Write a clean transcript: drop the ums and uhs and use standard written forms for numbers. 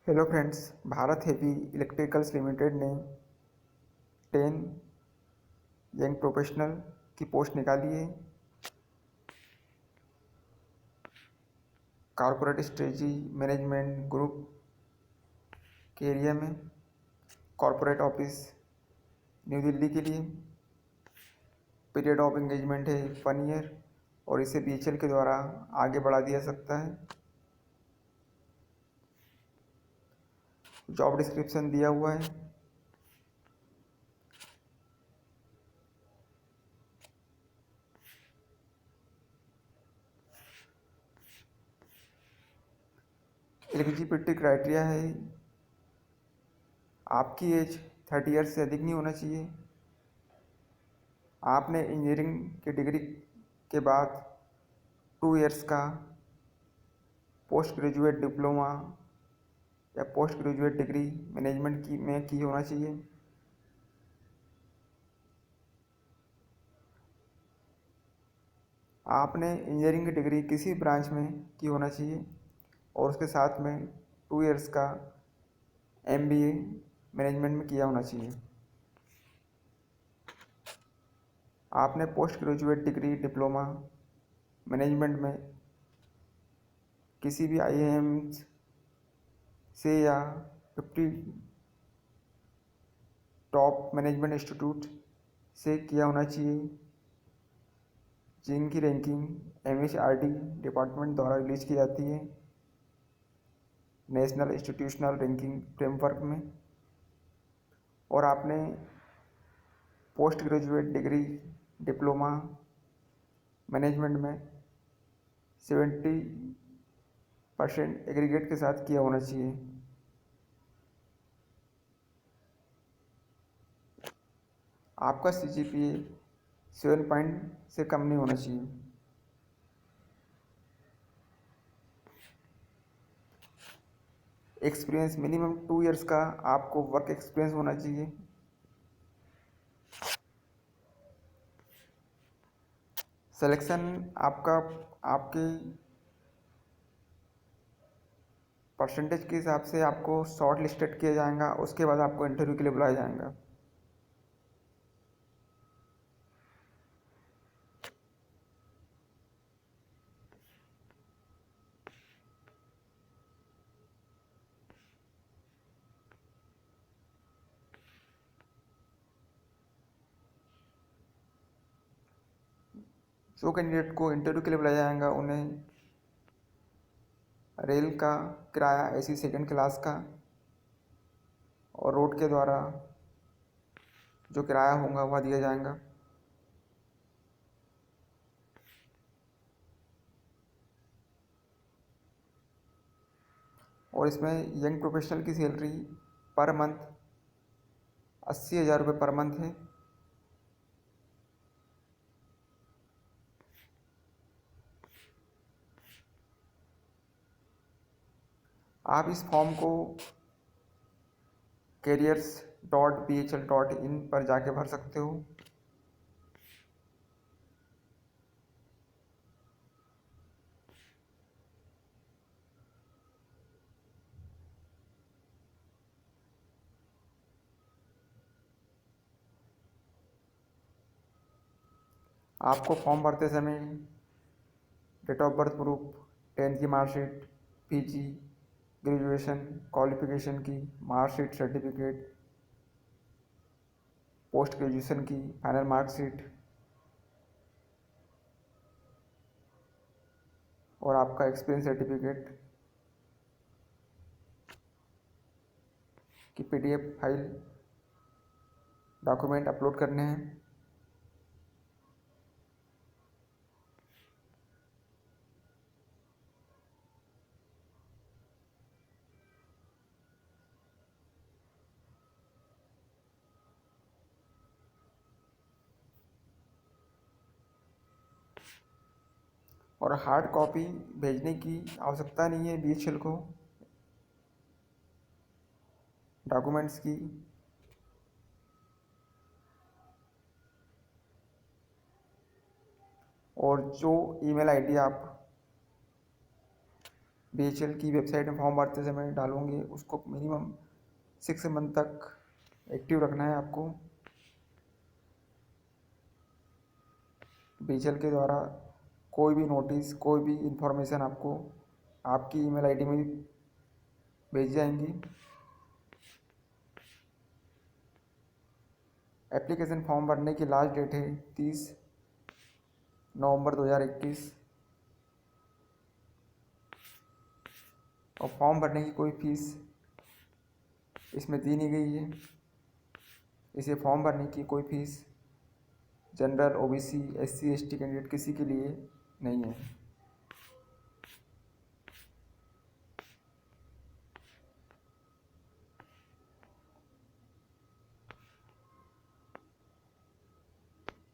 Hello friends. Bharat heavy electricals limited ने 10 young professional की post निकाली है। कॉरपोरेट स्ट्रेटजी मैनेजमेंट ग्रुप के एरिया में कॉरपोरेट ऑफिस न्यू दिल्ली के लिए। पीरियड ऑफ एंगेजमेंट है 1 ईयर और इसे बीएचएल के द्वारा आगे बढ़ा दिया सकता है। जॉब डिस्क्रिप्शन दिया हुआ है। एलिजिबिलिटी क्राइटेरिया है आपकी एज 30 ईयर से अधिक नहीं होना चाहिए। आपने इंजीनियरिंग की डिग्री के बाद 2 ईयर्स का पोस्ट ग्रेजुएट डिप्लोमा या पोस्ट ग्रेजुएट डिग्री मैनेजमेंट की होना चाहिए। आपने इंजीनियरिंग की डिग्री किसी ब्रांच में की होना चाहिए और उसके साथ में 2 ईयर्स का एमबीए मैनेजमेंट में किया होना चाहिए। आपने post graduate degree diploma management में किसी भी आईआईएम से या 50 टॉप मैनेजमेंट इंस्टीट्यूट से किया होना चाहिए, जिनकी रैंकिंग एमएचआरडी डिपार्टमेंट द्वारा रिलीज की जाती है नेशनल इंस्टीट्यूशनल रैंकिंग फ्रेमवर्क में। और आपने post graduate degree diploma management में 70% एग्रीगेट के साथ किया होना चाहिए। आपका सीजीपीए 7 पॉइंट से कम नहीं होना चाहिए। एक्सपीरियंस मिनिमम 2 ईयर्स का आपको वर्क एक्सपीरियंस होना चाहिए। सिलेक्शन आपका आपके परसेंटेज के हिसाब से आपको शॉर्ट लिस्टेड किया जाएगा, उसके बाद आपको इंटरव्यू के लिए बुलाया जाएगा। जो कैंडिडेट को इंटरव्यू के लिए बुलाया जाएगा उन्हें रेल का किराया एसी सेकंड क्लास का और रोड के द्वारा जो किराया होगा वह दिया जाएगा। और इसमें यंग प्रोफेशनल की सैलरी पर मंथ 80,000 रुपये पर मंथ है। आप इस फॉर्म को careers.bhl.in पर जाके भर सकते हो। आपको फॉर्म भरते समय date of birth proof, 10th की मार्कशीट, पीजी ग्रेजुएशन क्वालिफिकेशन की मार्कशीट सर्टिफिकेट, पोस्ट ग्रेजुएशन की फाइनल मार्कशीट और आपका एक्सपीरियंस सर्टिफिकेट की पीडीएफ फाइल डॉक्यूमेंट अपलोड करने हैं। और हार्ड कॉपी भेजने की आवश्यकता नहीं है बीएचएल को डॉक्यूमेंट्स की। और जो ईमेल आईडी आप BHL की वेबसाइट में फॉर्म भरते समय डालोगे उसको मिनिमम 6 मंथ तक एक्टिव रखना है आपको। BHL के द्वारा कोई भी नोटिस, कोई भी इंफॉर्मेशन आपको आपकी ईमेल आईडी में भेज जाएंगी। एप्लीकेशन फॉर्म भरने की लास्ट डेट है 30 नवंबर 2021 और फॉर्म भरने की कोई फीस इसमें दी नहीं गई है। इसे फॉर्म भरने की कोई fees general, OBC, SC, ST candidate किसी के लिए नहीं है।